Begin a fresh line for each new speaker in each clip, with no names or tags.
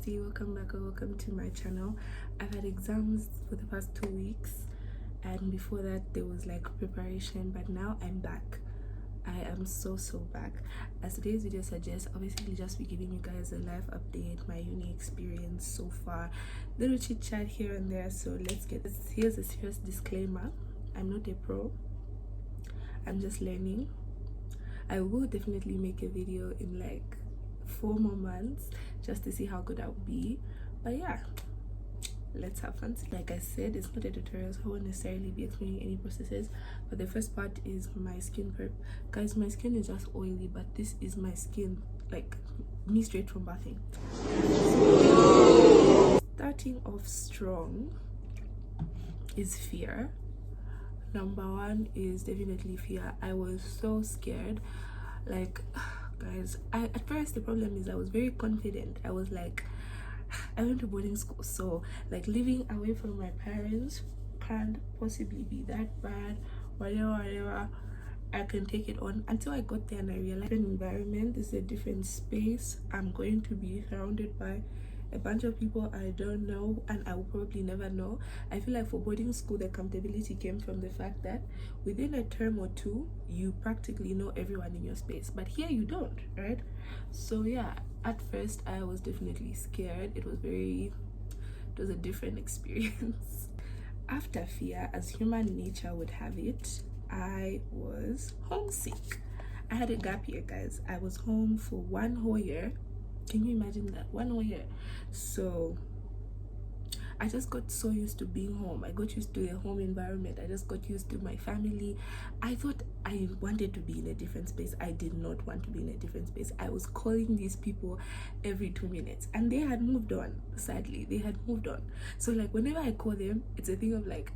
bestie, welcome back or welcome to my channel. I've had exams for the past 2 weeks, and before that there was like preparation, but now I'm back. I am so back. As today's video suggests, obviously just be giving you guys a life update, my uni experience so far, little chit chat here and there. So let's get this. Here's a serious disclaimer: I'm not a pro, I'm just learning. I will definitely make a video in like 4 more months just to see how good I'll be, but yeah, let's have fun. Like I said, it's not a tutorial, so I won't necessarily be explaining any processes, but the first part is my skin prep. Guys, my skin is just oily, but this is my skin, like me straight from bathing. Starting off strong is fear. Number one is definitely fear. I was so scared, like guys, at first the problem is I was very confident. I was like, I went to boarding school, so like living away from my parents can't possibly be that bad, whatever, I can take it on. Until I got there and I realized the environment is a different space. I'm going to be surrounded by a bunch of people I don't know, and I will probably never know. I feel like for boarding school, the accountability came from the fact that within a term or two you practically know everyone in your space, but here you don't, right? So yeah, at first I was definitely scared. It was a different experience. After fear, as human nature would have it, I was homesick. I had a gap year, guys. I was home for 1 whole year. Can you imagine that? 1 whole year. So I just got so used to being home. I got used to a home environment. I just got used to my family. I thought I wanted to be in a different space. I did not want to be in a different space. I was calling these people every 2 minutes, and they had moved on. Sadly, they had moved on. So like whenever I call them, it's a thing of like,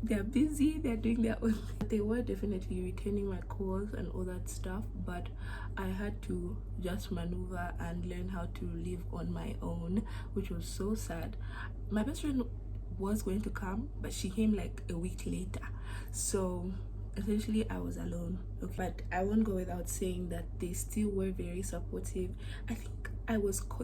they're busy, they're doing their own thing. They were definitely returning my calls and all that stuff, but I had to just maneuver and learn how to live on my own, which was so sad. My best friend was going to come, but she came like a week later, so essentially I was alone. Okay, but I won't go without saying that they still were very supportive. I think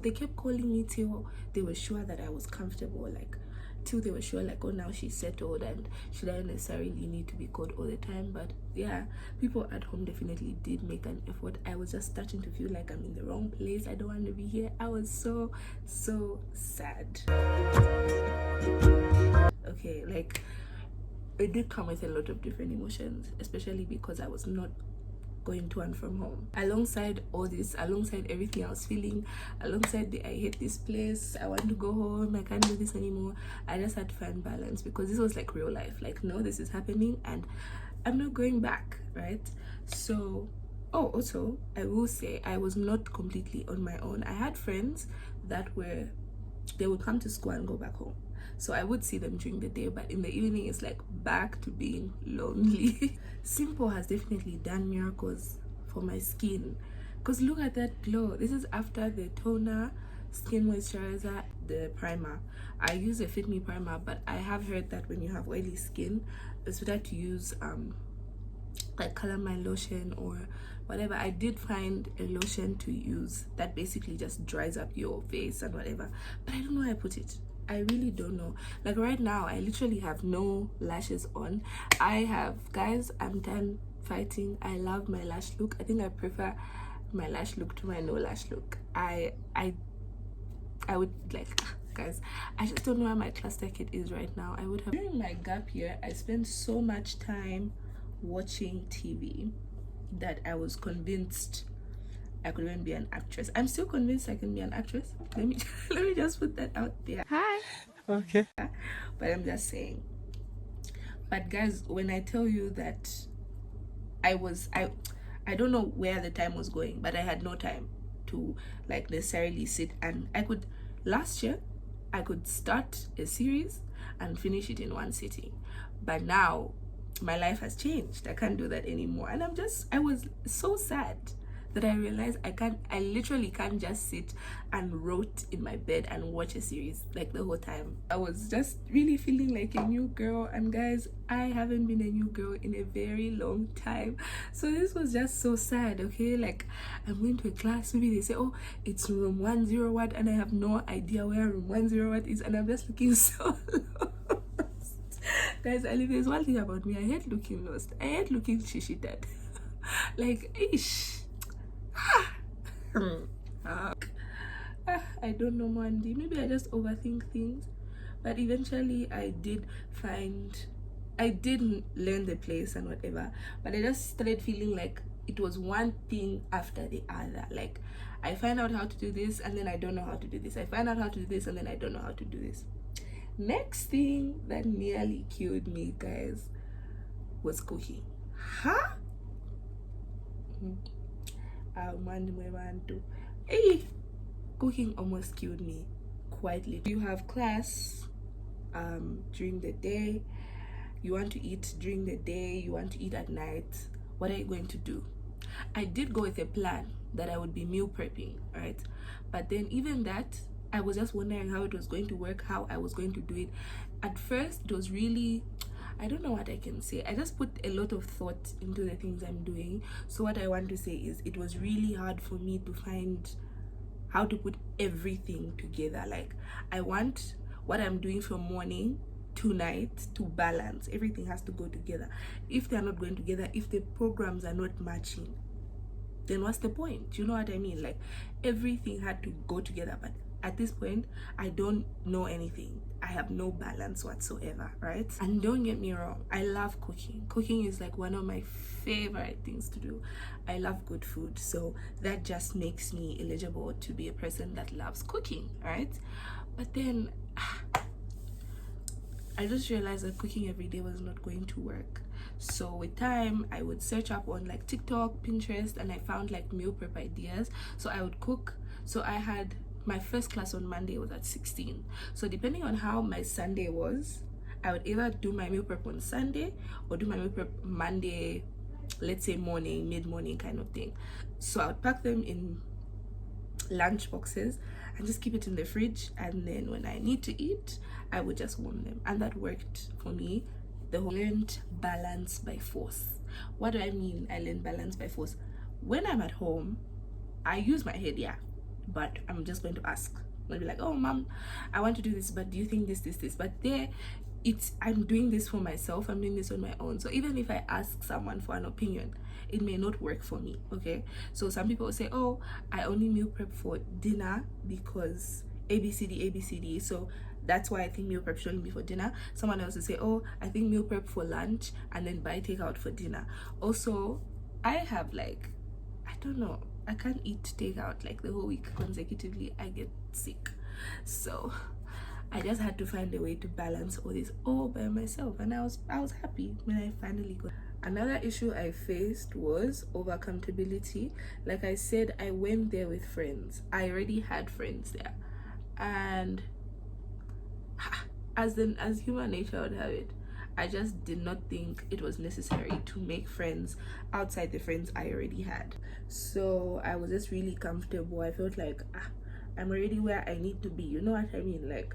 they kept calling me till they were sure that I was comfortable, like till they were sure like, oh, now she's settled and she doesn't necessarily need to be called all the time. But yeah, people at home definitely did make an effort. I was just starting to feel like I'm in the wrong place. I don't want to be here. I was so sad. Okay, like it did come with a lot of different emotions, especially because I was not going to and from home. Alongside all this, alongside everything I was feeling, alongside the I hate this place, I want to go home, I can't do this anymore, I just had to find balance, because this was like real life. Like, no, this is happening and I'm not going back, right? So also I will say I was not completely on my own. I had friends that they would come to school and go back home, so I would see them during the day, but in the evening it's like back to being lonely. Simple has definitely done miracles for my skin, because look at that glow. This is after the toner, skin moisturizer, the primer. I use a Fit Me primer, but I have heard that when you have oily skin, it's better to use like calamine lotion or whatever. I did find a lotion to use that basically just dries up your face and whatever, but I don't know where I put it. I really don't know. Like right now I literally have no lashes on. Guys, I'm done fighting. I love my lash look. I think I prefer my lash look to my no lash look. I would like, guys, I just don't know where my cluster kit is right now. I would have, during my gap year, I spent so much time watching TV that I was convinced I could even be an actress. I'm still convinced I can be an actress. Let me just put that out there. Hi.
Okay.
But I'm just saying. But guys, when I tell you that I don't know where the time was going, but I had no time to like necessarily sit, and last year I could start a series and finish it in one sitting. But now my life has changed. I can't do that anymore, and I was so sad that I realized I literally can't just sit and rot in my bed and watch a series like the whole time. I was just really feeling like a new girl, and guys, I haven't been a new girl in a very long time. So this was just so sad, okay? Like, I'm going to a class, maybe they say, oh, it's room 101, and I have no idea where room 101 is, and I'm just looking so lost. Guys, I there's one thing about me, I hate looking lost. I hate looking Chitchat. Like, ish. I don't know, Mandy. Maybe I just overthink things. But eventually I did learn the place and whatever. But I just started feeling like it was one thing after the other. Like, I find out how to do this and then I don't know how to do this. I find out how to do this and then I don't know how to do this. Next thing that nearly killed me, guys, was cooking. Huh? Hey, cooking almost killed me, quite literally. You have class during the day, you want to eat during the day, you want to eat at night. What are you going to do? I did go with a plan that I would be meal prepping, right? But then even that, I was just wondering how it was going to work, how I was going to do it. At first, it was really, I don't know what I can say. I just put a lot of thought into the things I'm doing. So what I want to say is it was really hard for me to find how to put everything together. Like, I want what I'm doing from morning to night to balance. Everything has to go together. If they're not going together, if the programs are not matching, then what's the point? You know what I mean? Like, everything had to go together, but at this point I don't know anything. I have no balance whatsoever, right? And don't get me wrong, I love cooking. Cooking is like one of my favorite things to do. I love good food, so that just makes me eligible to be a person that loves cooking, right? But then I just realized that cooking every day was not going to work. So with time, I would search up on like TikTok, Pinterest, and I found like meal prep ideas. So I would cook. So I had my first class on Monday was at 16. So depending on how my Sunday was, I would either do my meal prep on Sunday or do my meal prep Monday, let's say morning, mid-morning kind of thing. So I would pack them in lunch boxes and just keep it in the fridge, and then when I need to eat, I would just warm them, and that worked for me. The whole learned balance by force. What do I mean I learned balance by force? When I'm at home, I use my head, yeah, but I'm just going to ask. I'll be like, oh mom, I want to do this, but do you think this? But there, I'm doing this for myself, I'm doing this on my own. So even if I ask someone for an opinion, it may not work for me, okay? So some people will say, oh, I only meal prep for dinner because ABCD, so that's why I think meal prep should only be for dinner. Someone else will say, oh, I think meal prep for lunch and then buy takeout for dinner. Also, I have like, I don't know, I can't eat takeout like the whole week consecutively. I get sick. So I just had to find a way to balance all this all by myself, and I was happy when I finally got. Another issue I faced was over accountability. Like I said, I went there with friends. I already had friends there, and as human nature would have it, I just did not think it was necessary to make friends outside the friends I already had. So I was just really comfortable. I felt like I'm already where I need to be. You know what I mean? Like,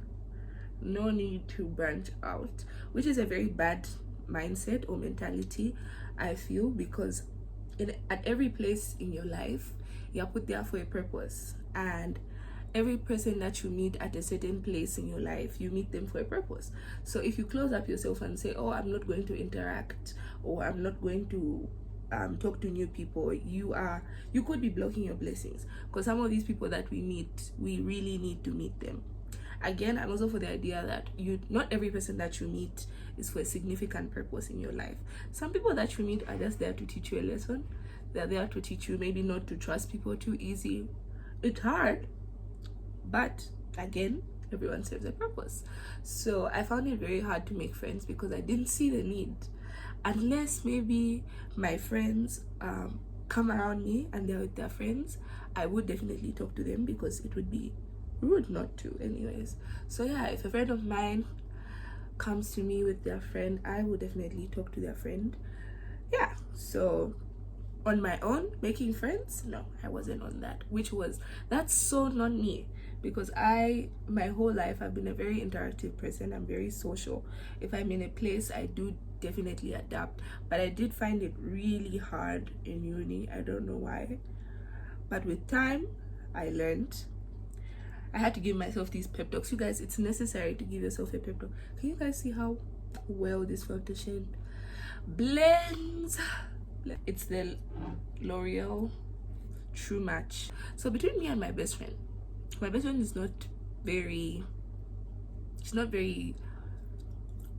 no need to branch out, which is a very bad mindset or mentality, I feel, because at every place in your life, you're put there for a purpose, and every person that you meet at a certain place in your life, you meet them for a purpose. So if you close up yourself and say, oh, I'm not going to interact, or I'm not going to talk to new people, you could be blocking your blessings, because some of these people that we meet, we really need to meet them. Again, I'm also for the idea that not every person that you meet is for a significant purpose in your life. Some people that you meet are just there to teach you a lesson. They're there to teach you maybe not to trust people too easy. It's hard, but again, everyone serves a purpose. So I found it very hard to make friends because I didn't see the need, unless maybe my friends come around me and they're with their friends. I would definitely talk to them because it would be rude not to anyways. So yeah, if a friend of mine comes to me with their friend, I would definitely talk to their friend. Yeah, so on my own making friends, no, I wasn't on that, that's so not me, because my whole life I've been a very interactive person. I'm very social. If I'm in a place, I do definitely adapt, but I did find it really hard in uni. I don't know why, but with time I learned. I had to give myself these pep talks. You guys, it's necessary to give yourself a pep talk. Can you guys see how well this foundation blends? It's the L'Oreal True Match. So between me and my best friend is not very,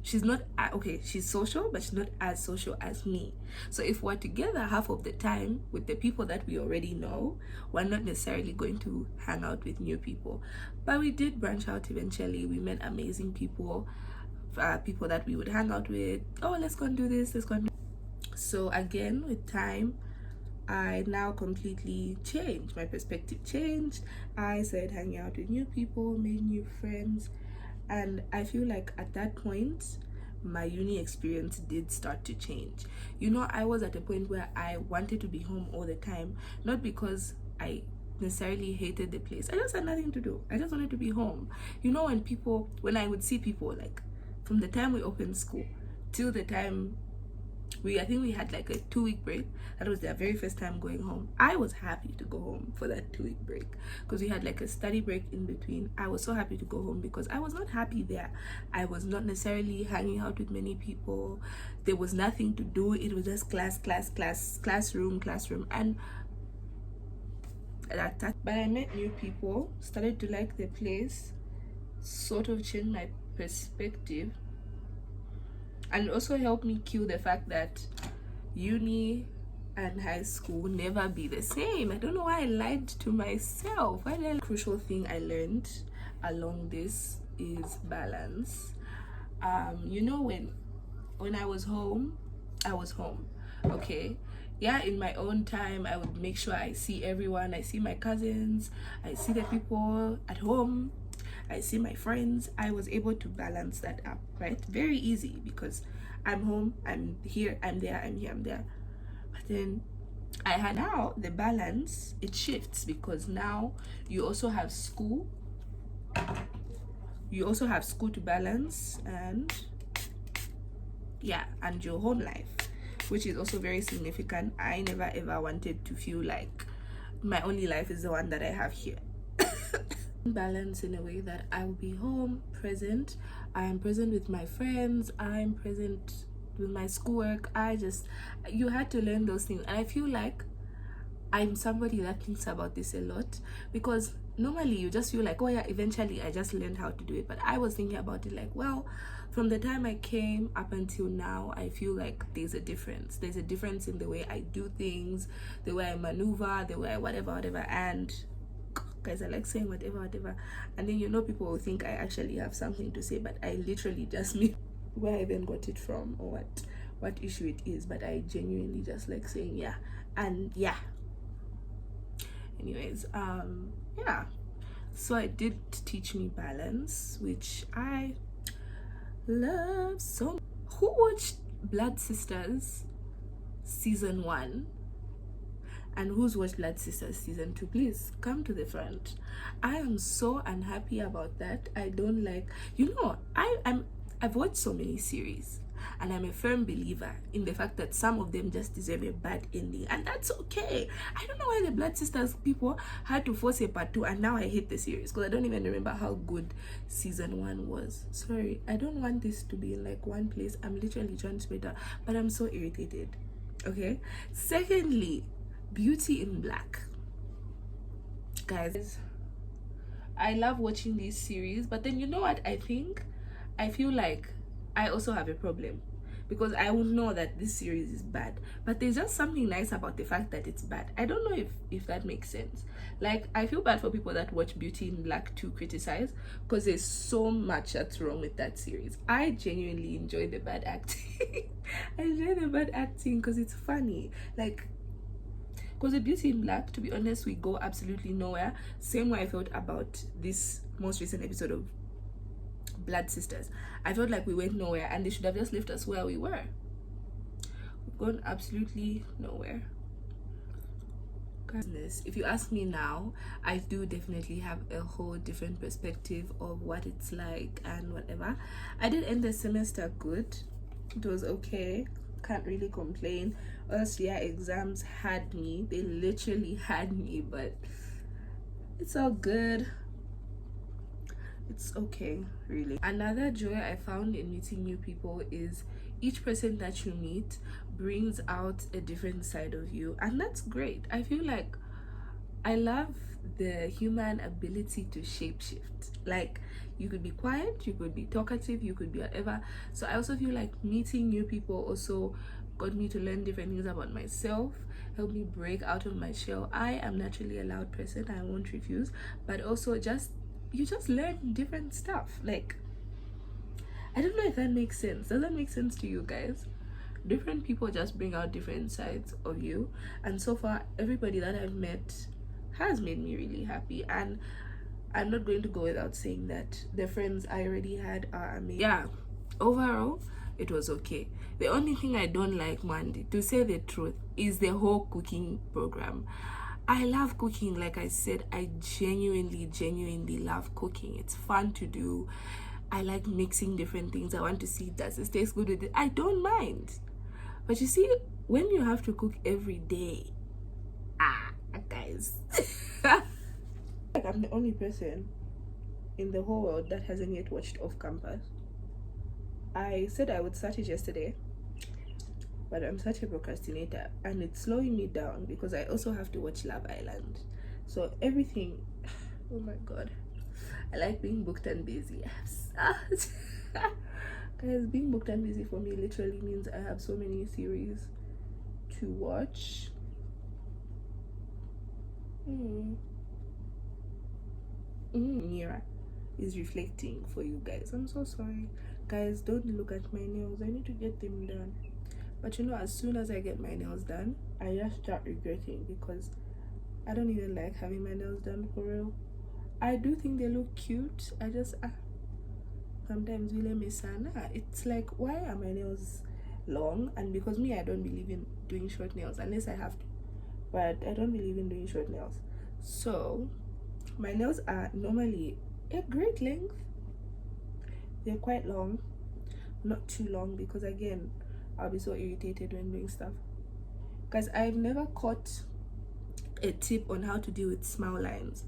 she's not okay, she's social, but she's not as social as me. So if we're together half of the time with the people that we already know, we're not necessarily going to hang out with new people. But we did branch out eventually. We met amazing people, people that we would hang out with. Oh, let's go and do this, let's go and do. So again, with time, I now completely changed. My perspective changed. I started hanging out with new people, made new friends, and I feel like at that point my uni experience did start to change. You know, I was at a point where I wanted to be home all the time, not because I necessarily hated the place. I just had nothing to do. I just wanted to be home. You know, when I would see people, like from the time we opened school till the time I think we had like a 2-week break. That was their very first time going home. I was happy to go home for that 2-week break because we had like a study break in between. I was so happy to go home because I was not happy there. I was not necessarily hanging out with many people. There was nothing to do. It was just classroom, and that. But I met new people, started to like the place, sort of changed my perspective, and it also helped me kill the fact that uni and high school will never be the same. I don't know why I lied to myself. Crucial thing I learned along this is balance. You know, when I was home, okay? Yeah, in my own time, I would make sure I see everyone. I see my cousins, I see the people at home, I see my friends. I was able to balance that up, right? Very easy because I'm home, I'm here, I'm there, I'm here, I'm there. But then now the balance, it shifts because now you also have school. You also have school to balance, and yeah, and your home life, which is also very significant. I never ever wanted to feel like my only life is the one that I have here. Balance in a way that I will be home, present. I am present with my friends. I'm present with my schoolwork. You had to learn those things, and I feel like I'm somebody that thinks about this a lot because normally you just feel like, oh yeah, eventually I just learned how to do it. But I was thinking about it like, well, from the time I came up until now, I feel like there's a difference. There's a difference in the way I do things, the way I maneuver, the way I whatever. And guys, I like saying whatever, and then people will think I actually have something to say, but I literally just mean where I even got it from or what issue it is, but I genuinely just like saying yeah and yeah. Anyways, yeah, so it did teach me balance, which I love so much. Who watched Blood Sisters season 1? And who's watched Blood Sisters season 2? Please come to the front. I am so unhappy about that. I don't like, I've watched so many series, and I'm a firm believer in the fact that some of them just deserve a bad ending, and that's okay. I don't know why the Blood Sisters people had to force a part 2, and now I hate the series because I don't even remember how good season 1 was. Sorry, I don't want this to be in like one place. I'm literally trying to spread out, but I'm so irritated. Okay. Secondly, Beauty in Black. Guys, I love watching these series, but then you know what I think? I feel like I also have a problem because I will know that this series is bad, but there's just something nice about the fact that it's bad. I don't know if that makes sense. Like, I feel bad for people that watch Beauty in Black to criticize because there's so much that's wrong with that series. I genuinely enjoy the bad acting. I enjoy the bad acting because it's funny. Like, because the Beauty in Black, to be honest, we go absolutely nowhere. Same way I felt about this most recent episode of Blood Sisters. I felt like we went nowhere, and they should have just left us where we were. We've gone absolutely nowhere. business. If you ask me now, I do definitely have a whole different perspective of what it's like and whatever. I did end the semester good. It was okay, can't really complain. Honestly, yeah, exams had me, they literally had me, but it's all good. It's okay, really. Another joy I found in meeting new people is each person that you meet brings out a different side of you, and that's great. I feel like I love the human ability to shapeshift. Like, you could be quiet, you could be talkative, you could be whatever. So I also feel like meeting new people also got me to learn different things about myself, helped me break out of my shell. I am naturally a loud person, I won't refuse, but also you just learn different stuff. Like, I don't know if that makes sense. Does that make sense to you guys? Different people just bring out different sides of you, and so far everybody that I've met has made me really happy. And I'm not going to go without saying that the friends I already had are amazing. Yeah, overall it was okay. The only thing I don't like, Mandy, to say the truth, is the whole cooking program. I love cooking. Like I said, I genuinely love cooking. It's fun to do. I like mixing different things. I want to see, does this taste good with it? I don't mind. But you see, when you have to cook every day, guys. Like, I'm the only person in the whole world that hasn't yet watched Off Campus. I said I would start it yesterday, but I'm such a procrastinator, and it's slowing me down because I also have to watch Love Island. So everything, oh my god, I like being booked and busy. Guys, being booked and busy for me literally means I have so many series to watch. Mira is reflecting for you guys. I'm so sorry. Guys, don't look at my nails. I need to get them done. But you know, as soon as I get my nails done, I just start regretting because I don't even like having my nails done for real. I do think they look cute. I just sometimes really miss it's like, why are my nails long? And because me, I don't believe in doing short nails unless I have to, but I don't believe in doing short nails. So my nails are normally a great length. They're quite long, not too long, because again, I'll be so irritated when doing stuff. Guys, I've never caught a tip on how to deal with smile lines,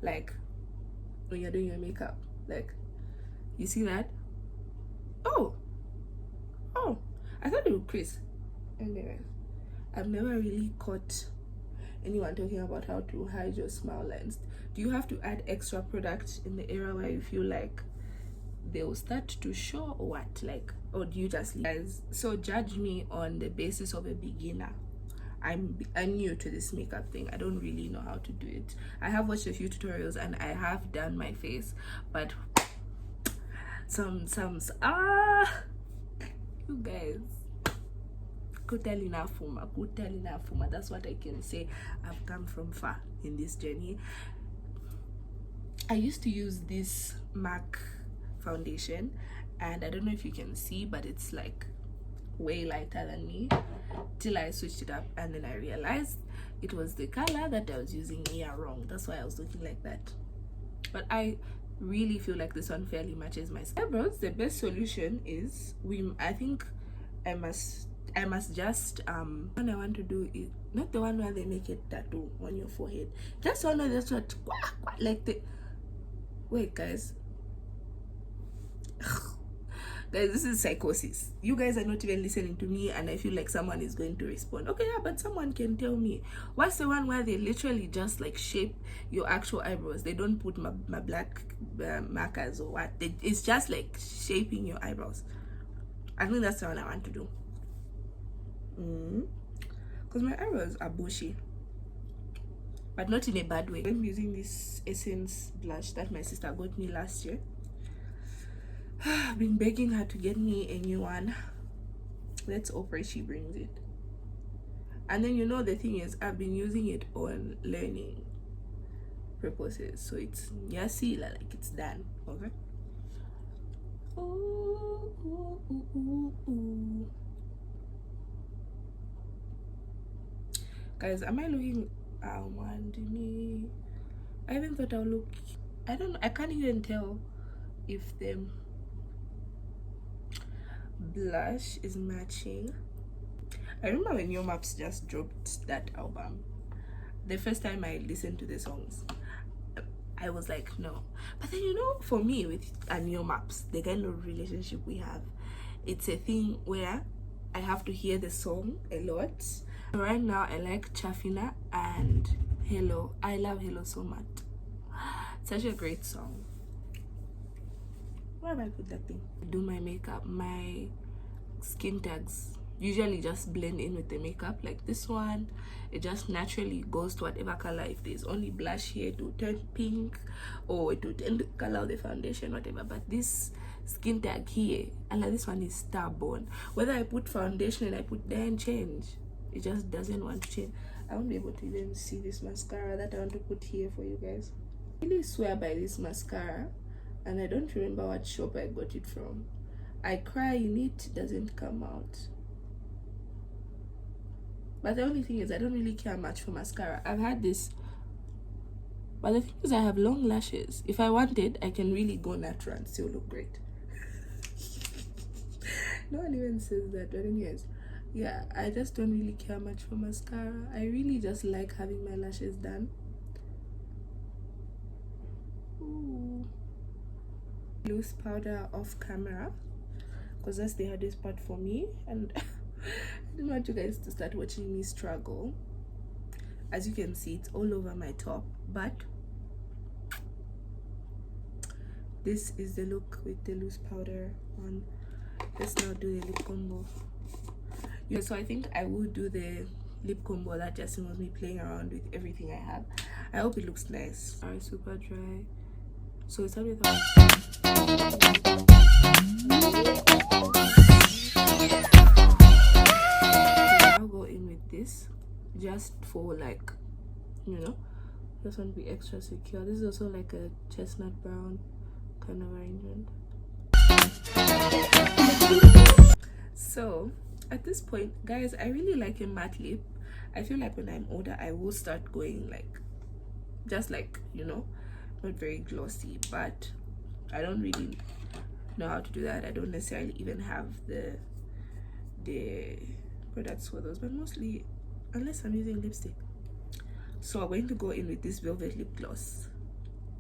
like when you're doing your makeup. Like, you see that? Oh, I thought it would crease. Anyway, I've never really caught anyone talking about how to hide your smile lines. Do you have to add extra product in the area where you feel like they will start to show, or what? Like, or do you just leave? Guys, so judge me on the basis of a beginner. I'm new to this makeup thing. I don't really know how to do it. I have watched a few tutorials and I have done my face, but some you guys, Kutalina, that's what I can say. I've come from far in this journey. I used to use this MAC foundation, and I don't know if you can see, but it's like way lighter than me, till I switched it up, and then I realized it was the color that I was using here wrong. That's why I was looking like that. But I really feel like this one fairly matches my eyebrows. The best solution is I think I must just what I want to do is not the one where they make it tattoo on your forehead. Just one where that's what like the wait, guys. Guys, this is psychosis. You guys are not even listening to me, and I feel like someone is going to respond. Okay, yeah, but someone can tell me, what's the one where they literally just like shape your actual eyebrows? They don't put my black markers or what. It's just like shaping your eyebrows. I think that's the one I want to do. Because my eyebrows are bushy, but not in a bad way. I'm using this Essence blush that my sister got me last year. I've been begging her to get me a new one. Let's hope she brings it. And then, you know, the thing is, I've been using it on learning purposes, so it's like it's done. Okay. Guys, am I looking Almond me. I even thought I'll look. I don't know. I can't even tell if the blush is matching. I remember when Your Maps just dropped that album. The first time I listened to the songs, I was like, no. But then, you know, for me with Your Maps, the kind of relationship we have, it's a thing where I have to hear the song a lot. Right now, I like Chafina and Hello. I love Hello so much. Such a great song. Where have I put that thing? Do my makeup, my skin tags usually just blend in with the makeup. Like this one, it just naturally goes to whatever color. If there's only blush here, it will turn pink, or it will turn the color of the foundation, whatever. But this skin tag here, and like this one is stubborn. Whether I put foundation and I put there and change, it just doesn't want to change. I won't be able to even see this mascara that I want to put here for you guys. I really swear by this mascara, and I don't remember what shop I got it from. I cry in it doesn't come out. But the only thing is, I don't really care much for mascara. I've had this, but the thing is, I have long lashes. If I wanted, I can really go natural and still look great. No one even says that, but anyways, yeah, I just don't really care much for mascara. I really just like having my lashes done. Ooh. Loose powder off camera, because that's the hardest part for me, and I don't want you guys to start watching me struggle. As you can see, it's all over my top, but this is the look with the loose powder on. Let's now do the lip combo. Yeah, so I think I will do the lip combo that just involves me playing around with everything I have. I hope it looks nice. Alright, super dry. So we start with I'll go in with this just for, like, you know, just want to be extra secure. This is also like a chestnut brown kind of arrangement. So at this point, guys, I really like a matte lip. I feel like when I'm older, I will start going like, just like, you know, not very glossy, but I don't really know how to do that. I don't necessarily even have the products for those, but mostly, unless I'm using lipstick. So I'm going to go in with this velvet lip gloss.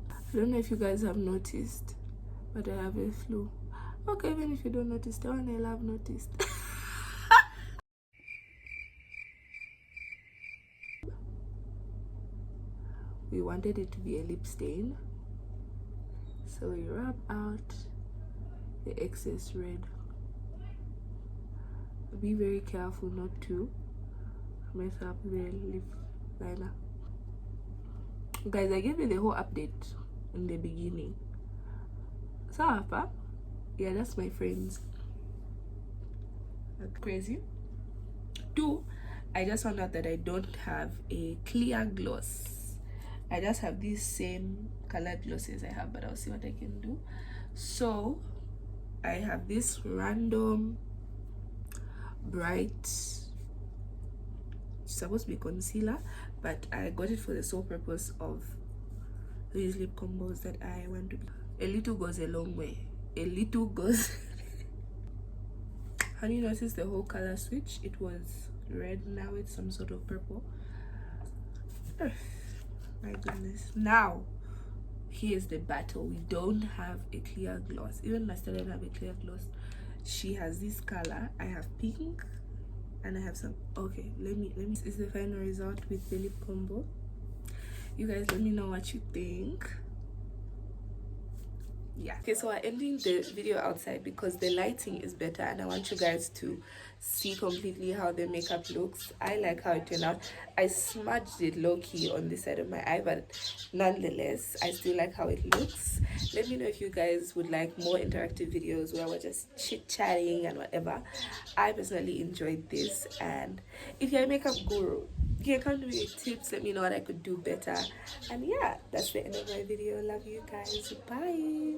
I don't know if you guys have noticed, but I have a flu. Okay, even if you don't notice, the one I have noticed. We wanted it to be a lip stain, so we rub out the excess red. Be very careful not to mess up the lip liner. Guys, I gave you the whole update in the beginning. So Papa, yeah, that's my friends. That's crazy. 2, I just found out that I don't have a clear gloss. I just have these same colored glosses I have, but I'll see what I can do. So I have this random bright, it's supposed to be concealer, but I got it for the sole purpose of these lip combos that I want to be. A little goes a long way. A little goes. Have you noticed the whole color switch? It was red, now it's some sort of purple. My goodness. Now here's the battle. We don't have a clear gloss. Even my sister doesn't have a clear gloss. She has this color. I have pink, and I have some. Okay, let me. This is the final result with the lip combo. You guys, let me know what you think. Yeah, okay, so I'm ending the video outside because the lighting is better and I want you guys to see completely how the makeup looks. I like how it turned out. I smudged it low-key on this side of my eye, but nonetheless I still like how it looks. Let me know if you guys would like more interactive videos where we're just chit-chatting and whatever. I personally enjoyed this, and if you're a makeup guru, you can come to me with tips. Let me know what I could do better. And yeah, that's the end of my video. Love you guys. Bye.